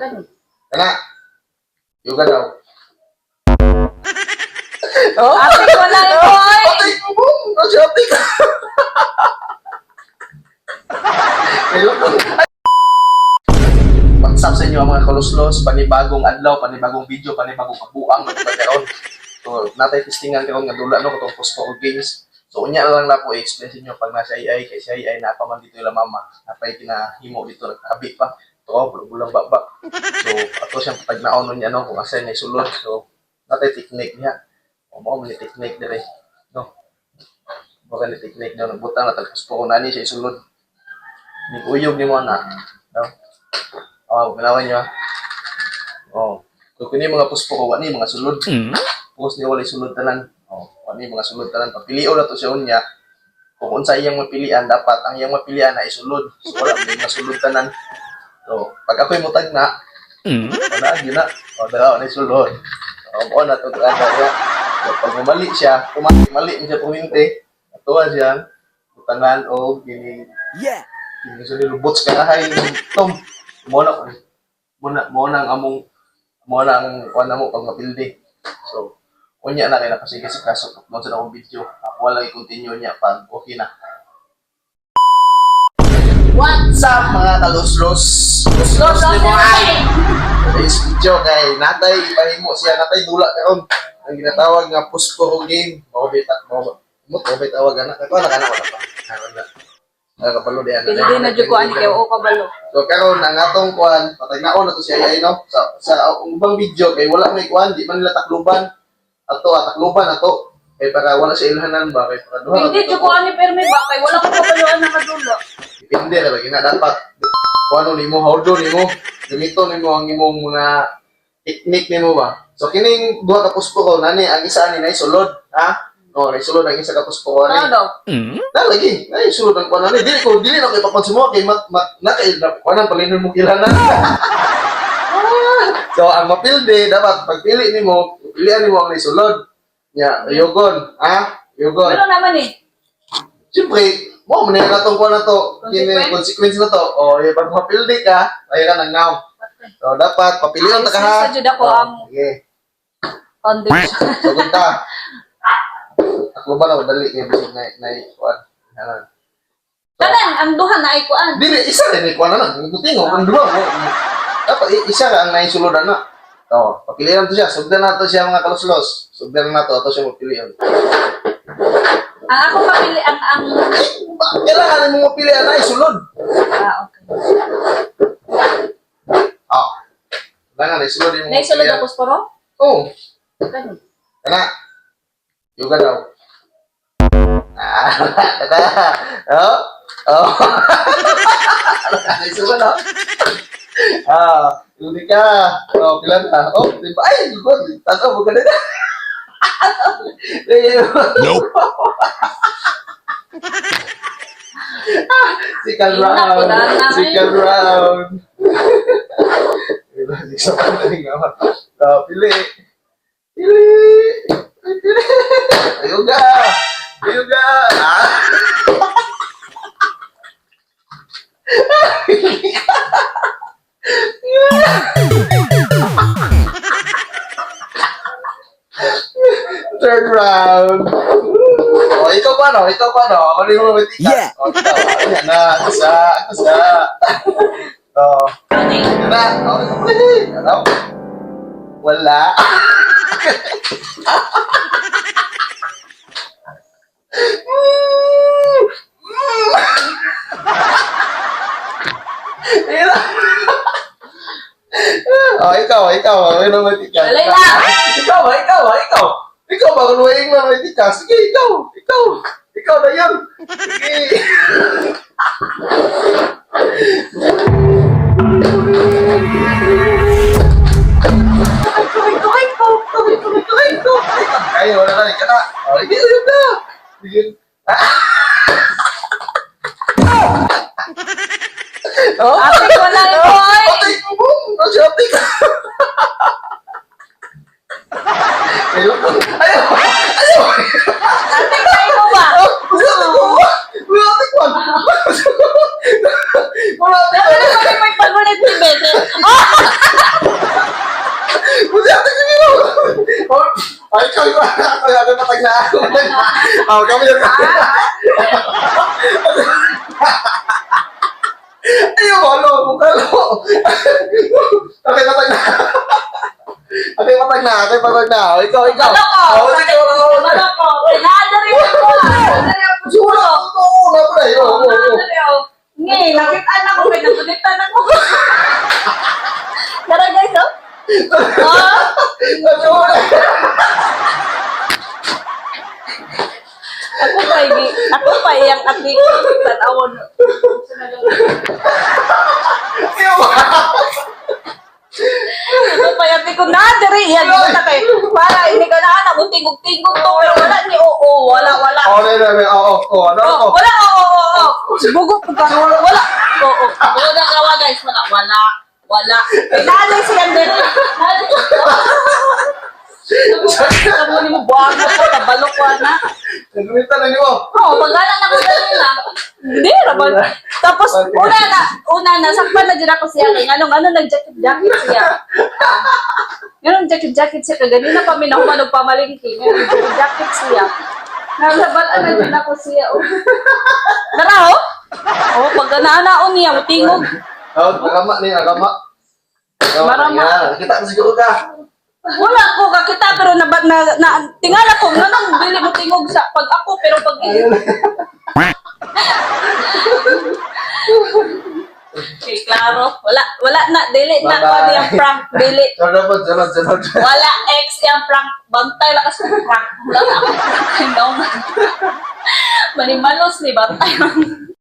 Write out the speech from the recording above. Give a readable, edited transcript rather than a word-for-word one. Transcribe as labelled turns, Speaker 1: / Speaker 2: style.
Speaker 1: Kana. Yoga daw.
Speaker 2: Oh?
Speaker 3: Ate ko na ito ay.
Speaker 1: Ate ko mo. Kasi ate ka. What's up sa inyo mga kaluslos? Panibagong adlaw, panibagong video, panibagong kabuang magkakaroon. So, natay testingan karon nga dula no katong Phosphor Games. So, unya lang na po i-explain sa inyo pag nasa AI, kay si AI napaman dito yung mama. Napay kinahimo dito, nagkabi pa. Ito, bulang baba. So, ato siyang patagnaon nun niya, no, kung asa niya isulod. So, natay technique niya. O, mo ni technique dire. No? Baka ni technique niya, nagbutang na tagpusporo na ni siya isulod. Ni uyog ni mo na. No? O, ganawan niyo. O, kung kini mga pusporo, wani mga sulod. Pus ni wala sulod tanan. O, wani mga sulod tanan. Papilio na to siya unya. Kung unsa iyang mapilian, dapat ang iyang mapilian na isulod. So, wala mga sulod tanan. So, pag ako'y mutag na, wala, yun na. O, dalawa na isulod. O, na to niya. So, pag mali siya, mali siya puminti, natuwa siya, butangan o gini, gini so nilubots ka na hay, tom, muna ang among, muna ang kuwan na mo pag mapildi. So, unya na kayo nakasige sa kaso, upload sa akong video, ako wala i-continue niya pag okay na. What's up mga kaluslos? Luslos ni mo ay! Today's video kay natay ipahimo siya, natay dula karon. Ang ginatawag nga Phosphor Game. Mabay tawag anak. Ako anak wala pa. Nakapalo di anak.
Speaker 3: Hindi na dyan ko ani kayo o kabalo.
Speaker 1: So karon ang atong kuan, patagnaon na to siya ay no. Sa ubang video kay wala may kuan, di man nila takluban. Takluban ato. Kay para wala sa ilhanan ba kay para duha.
Speaker 3: Hindi dyan ko ani permi ba kay wala ko kabaluan na kadulo.
Speaker 1: Depende ra lagi na dapat. Kuano nimo, hawdo nimo, gamito nimo ang imong mga technique nimo ba. So kining duha ka pusporo nani ang isa ani nay sulod, ha? No, nay sulod ang isa ka pusporo ani.
Speaker 3: Ano daw?
Speaker 1: Na lagi, nay sulod ang kuan ani. Dili na kay papansin mo kay na kay kuanan palinon mo kilanan. So ang mapilde dapat pagpili nimo, pilian nimo ang nay sulod. Nya, yogon, ha? Yogon.
Speaker 3: Pero naman eh.
Speaker 1: Siyempre, mo man na tong kuan na to, kini consequence na to. O, pag mapilde ka, ay ka nang now. So dapat papilian ta ka ha.
Speaker 3: Sa jud ako ang
Speaker 1: Sige.
Speaker 3: condition.
Speaker 1: Sugod ta. Ako ba na dali kay bisig na kuan. Hanan.
Speaker 3: Tanan ang duha na ay kuan.
Speaker 1: Dili isa rin ni kuan na. Gutingo ang duha mo. Dapat isa ra ang naisuludan na. To, papilian to siya. Sugdan na to siya mga kaluslos. Sugdan na to ato siya mapilian.
Speaker 3: Ang ako papili ang
Speaker 1: Kailangan mo mapilian na isulod.
Speaker 3: okay.
Speaker 1: Kailangan isulod mo.
Speaker 3: Naisulod ang posporo?
Speaker 1: Oo.
Speaker 3: Ganun.
Speaker 1: Kana. Yoga daw. Kata. Oh. Isulod na. Hindi ka. Pilan na. Diba? Ay, tato mo ka na.
Speaker 4: Nope.
Speaker 1: Second round. Second round. Isa pa na rin nga. Pili. Yoga. Third round. Ikaw pa no? Ano yung mga matika?
Speaker 4: Yeah.
Speaker 1: Ikaw. Ayan na. Isa. Na. Ano? Wala. Ikaw. Ano yung matika?
Speaker 3: Dali lang.
Speaker 1: Ikaw ba kung may mga matika? Sige, ikaw na yun. Sige. Ay, wala na rin ka na. Sige, yun na. Sige.
Speaker 3: Ate ko na ito ay.
Speaker 1: Ate ko mo. Kasi ate ka. Ayaw.
Speaker 3: Ate kayo mo ba?
Speaker 1: Wala ate ko.
Speaker 3: Wala na kami pagpagulit ni Bete.
Speaker 1: Ay, ikaw, ako patag na ako. Oh, kami yung Ayaw, halo, bukalo. Okay, patag na. Okay, patag na. Okay, patag na. Ikaw.
Speaker 3: Ano ko?
Speaker 1: Oh, ikaw.
Speaker 3: Ano ko? Pinadari ako. Pinadari ako.
Speaker 1: Sura, oo, nga pala. Oo.
Speaker 3: Pinadari ako. Ngayon, nakitaan ako. Pinagulitan ako. Tara guys, oh.
Speaker 1: Sura.
Speaker 3: Ako pa iyang atik. Tanawon.
Speaker 1: Ayaw.
Speaker 3: Ako pa iyang atik ko. Nadari. Yan, kita kay. Para hindi ka na anak. Tingog-tingog to. Pero wala ni oo. Wala.
Speaker 1: Oh, ano
Speaker 3: Oh,
Speaker 1: ako?
Speaker 3: wala, oo. Bugo ko ka. Wala. Oo. Wala gawa guys. Wala. Pinalay siya din. Sabi mo, buwag mo po, tabalok ko na.
Speaker 1: Nagumita na niyo.
Speaker 3: Oo, pag-anak na ko ganun na. Hindi, raman. Tapos, una na, sakpan na dyan ako siya. Kaya anong nag-jacket siya. Ganun, jacket siya. Kaganina pa minahuman pamalingki. Ganun, jacket siya. Nasabalan na dyan ako siya. Tara, oh. Oh, pag naanaon niya, mutingog.
Speaker 1: Oh, nagama ni, nagama.
Speaker 3: Marama.
Speaker 1: Kita ko siguro ka.
Speaker 3: Wala ko kakita pero tingala ko nang bili mo tingog sa pag ako pero pag Okay, klaro. Wala na dili na ko
Speaker 1: Bye-bye.
Speaker 3: yung prank dili.
Speaker 1: Sunod.
Speaker 3: Wala ex yung prank. Bantay lakas ng prank. Wala na. Manimalos ni bantay.